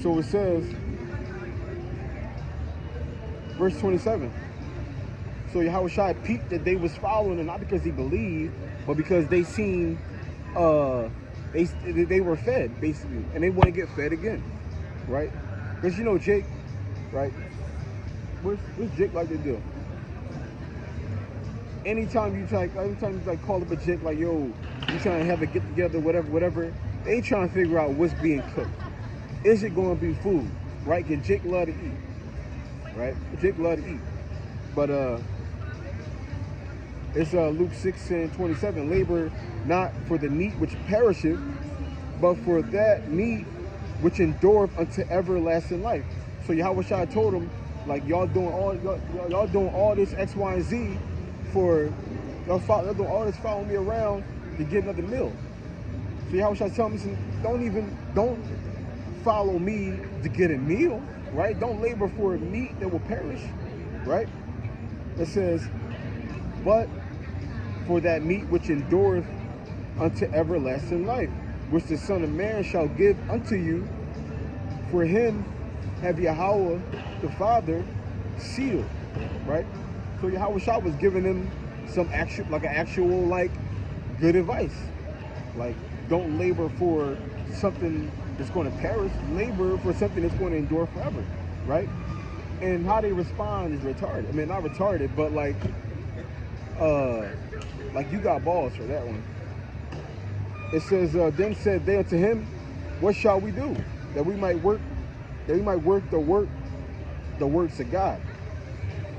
So it says, verse 27. So Yahushua peeped that they was following him, not because he believed, but because they seen, they were fed, basically, and they want to get fed again, right? Because you know Jake, right? What's Jake like to do? Anytime you call up a Jake like, yo, you trying to have a get together, whatever, they trying to figure out what's being cooked. Is it going to be food, right? Because Jake love to eat, right? Jake love to eat, but it's Luke 6:27. Labor not for the meat which perisheth, but for that meat which endureth unto everlasting life. So Yahushua told him, like, y'all doing all this X, Y, and Z for y'all doing all this following me around to get another meal. So Yahushua telling me, don't follow me to get a meal, right? Don't labor for a meat that will perish, right? It says, but for that meat which endureth unto everlasting life, which the Son of Man shall give unto you. For him have Yahweh the Father sealed, right? So Yahushua was giving him some actual good advice. Like, don't labor for something that's going to perish. Labor for something that's going to endure forever, right? And how they respond is retarded. I mean, not retarded, but like you got balls for that one. It says, then said they unto him, what shall we do that we might work the works of God?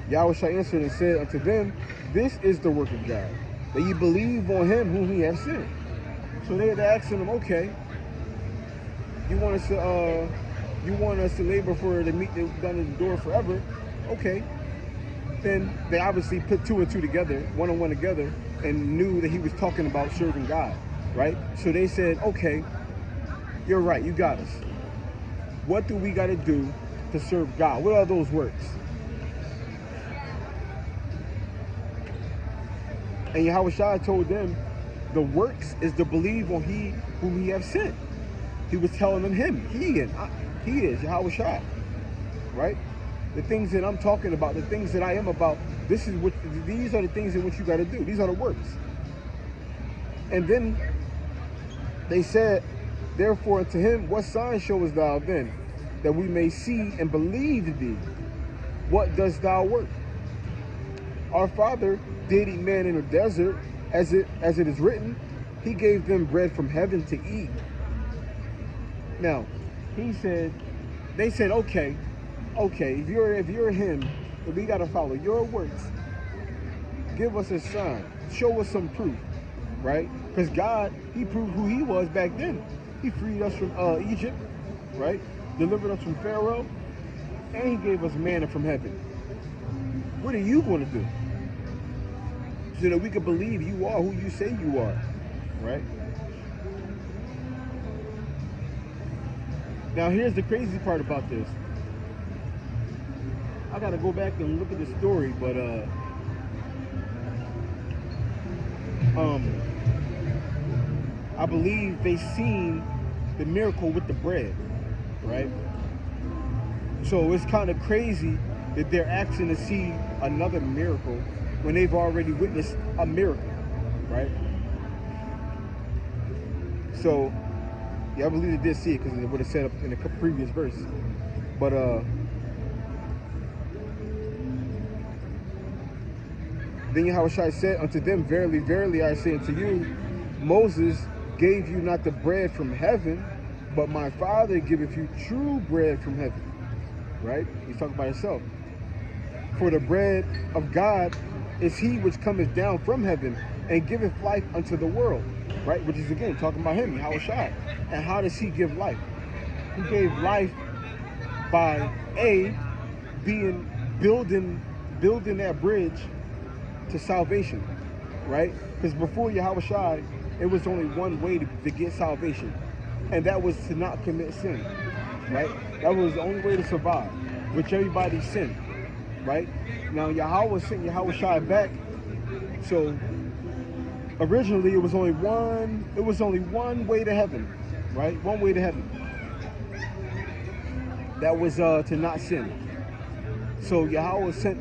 Yahushua answered and said unto them, this is the work of God, that ye believe on him whom he hath sent. So they asking him, okay, you want us to labor for the meat that's done endure forever? Okay. Then they obviously put two and two together, one on one together, and knew that he was talking about serving God, right? So they said, okay, you're right, you got us. What do we got to do to serve God? What are those works? And Yahushua told them, the works is to believe on he whom he have sent. He was telling them he is Yahushua, right? The things that I'm talking about, the things that I am about, these are the things in which you got to do. These are the works. And then they said, therefore unto him, what sign showest thou then, that we may see and believe thee? What dost thou work? Our father did eat man in the desert, as it is written, he gave them bread from heaven to eat. Now, they said, okay, if you're him, then we got to follow your works. Give us a sign. Show us some proof, right? Because God, he proved who he was back then. He freed us from Egypt, right? Delivered us from Pharaoh, and he gave us manna from heaven. What are you going to do? So that we can believe you are who you say you are, right? Now here's the crazy part about this. I gotta go back and look at the story, but I believe they seen the miracle with the bread, right? So it's kind of crazy that they're asking to see another miracle when they've already witnessed a miracle, right? So, yeah, I believe they did see it because it would have said up in a previous verse. But then Yahushua said unto them, verily, verily, I say unto you, Moses gave you not the bread from heaven, but my Father giveth you true bread from heaven. Right? He's talking about himself. For the bread of God is he which cometh down from heaven and giveth life unto the world. Right? Which is again talking about him, Yahushua. And how does he give life? He gave life by building that bridge to salvation, right? Because before Yahushua, it was only one way to get salvation, and that was to not commit sin, right? That was the only way to survive, which everybody sinned, right? Now Yahweh sent Yahushua back, so originally it was only one way to heaven, right? One way to heaven. that was to not sin. So Yahweh set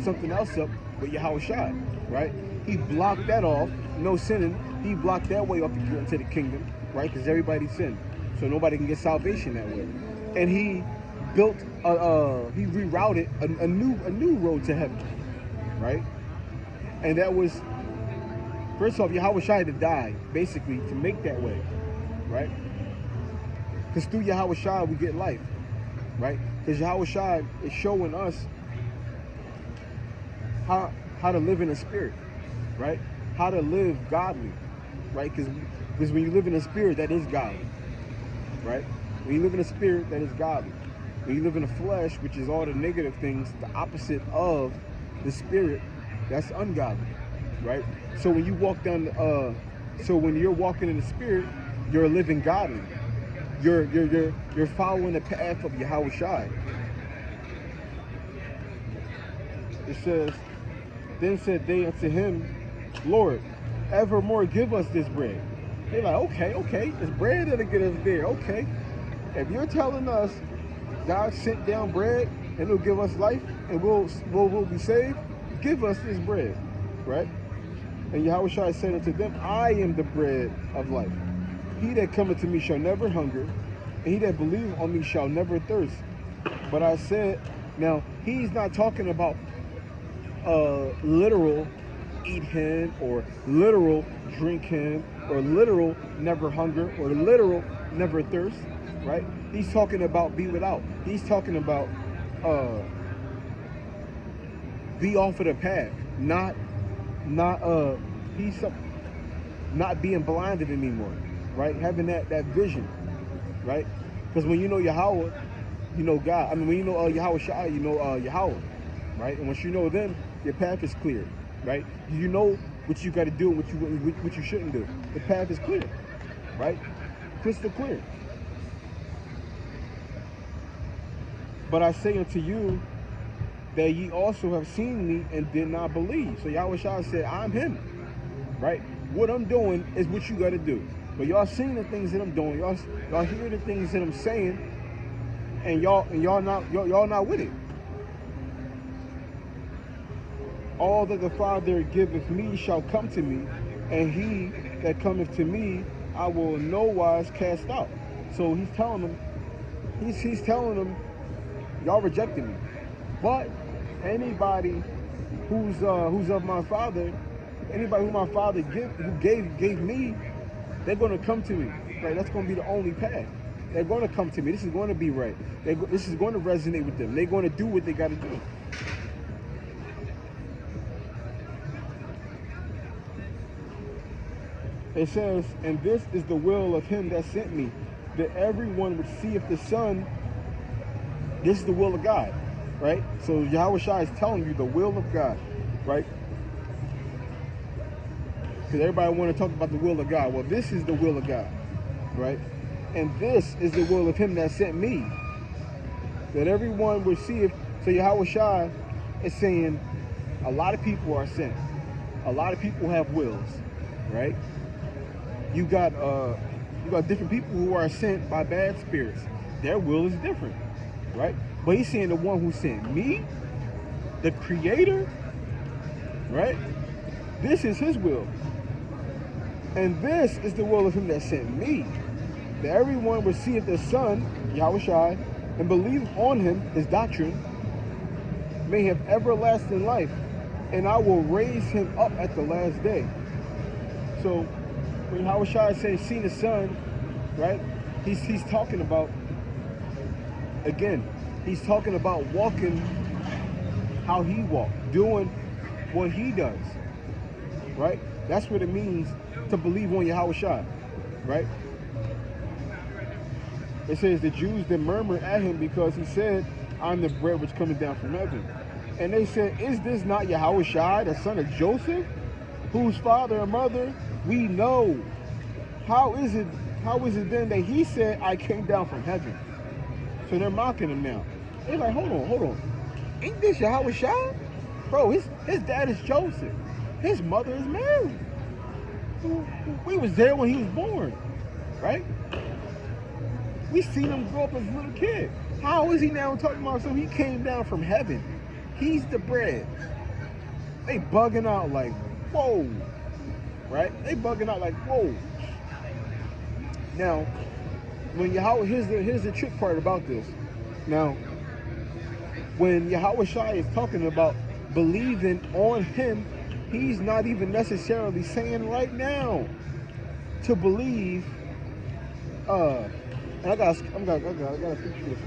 something else up with Yahweh Shai, right? He blocked that off, no sinning. He blocked that way up to get into the kingdom, right? Because everybody sinned, so nobody can get salvation that way. And he built, he rerouted a new road to heaven, right? And that was, first off, Yahweh Shai had to die basically to make that way, right? Because through Yahweh Shai we get life, right? Because Yahweh Shai is showing us how to live in the spirit, right? How to live godly, right? Because when you live in the spirit, that is godly, right? When you live in the spirit, that is godly. When you live in the flesh, which is all the negative things, the opposite of the spirit, that's ungodly, right? So when you walk down, so when you're walking in the spirit, you're living godly. You're following the path of Yahweh Shai. It says, then said they unto him, Lord, evermore give us this bread. They're like, okay, this bread that'll get us there. Okay, if you're telling us God sent down bread and it'll give us life and we'll be saved, give us this bread, right? And Yahweh Shai said unto them, I am the bread of life. He that cometh to me shall never hunger, and he that believeth on me shall never thirst. But I said, now he's not talking about literal eat him, or literal drink him, or literal never hunger, or literal never thirst, right? He's talking about be without. He's talking about be off of the path, not being blinded anymore, right? Having that vision, right? Because when you know Yahweh, you know God. I mean, when you know Yahweh Shai, you know Yahweh, right? And once you know them, your path is clear, right? You know what you got to do and what you shouldn't do. The path is clear, right? Crystal clear. But I say unto you that ye also have seen me and did not believe. So Yahweh Shai said, I'm him, right? What I'm doing is what you got to do. But y'all seeing the things that I'm doing, y'all hear the things that I'm saying, and y'all not with it. All that the Father giveth me shall come to me, and he that cometh to me I will in no wise cast out. So he's telling them, he's telling them, y'all rejected me. But anybody who's of my Father, anybody who my Father gave me, they're going to come to me. Right? That's going to be the only path. They're going to come to me. This is going to be right. This is going to resonate with them. They're going to do what they got to do. It says, and this is the will of him that sent me, that everyone would see if the Son, this is the will of God, right? So Yahweh Shai is telling you the will of God, right? Because everybody want to talk about the will of God. Well, this is the will of God, right? And this is the will of him that sent me, that everyone would see if, so Yahweh Shai is saying a lot of people are sent. A lot of people have wills, right? You got different people who are sent by bad spirits. Their will is different, right? But he's saying the one who sent me, the creator, right? This is his will. And this is the will of him that sent me, that everyone would see the Son, Yahweh Shai, and believe on him, his doctrine, may have everlasting life, and I will raise him up at the last day. So when Yahweh Shai says, seen the Son, right? He's talking about, again, he's talking about walking how he walked, doing what he does, right? That's what it means to believe on Yahweh Shai, right? It says the Jews that murmured at him because he said, I'm the bread which cometh down from heaven. And they said, is this not Yahweh Shai, the son of Joseph, whose father and mother we know? How is it then that he said, I came down from heaven? So they're mocking him now. They're like, hold on. Ain't this Yahweh Shai? Bro, his dad is Joseph. His mother is Mary. We was there when he was born, right? We seen him grow up as a little kid. How is he now talking about so he came down from heaven? He's the bread. They bugging out like, whoa. Right? They bugging out like, whoa. Now, when Yahweh, here's the trick part about this. Now, when Yahweh Shai is talking about believing on him, he's not even necessarily saying right now to believe. And I gotta speak to this.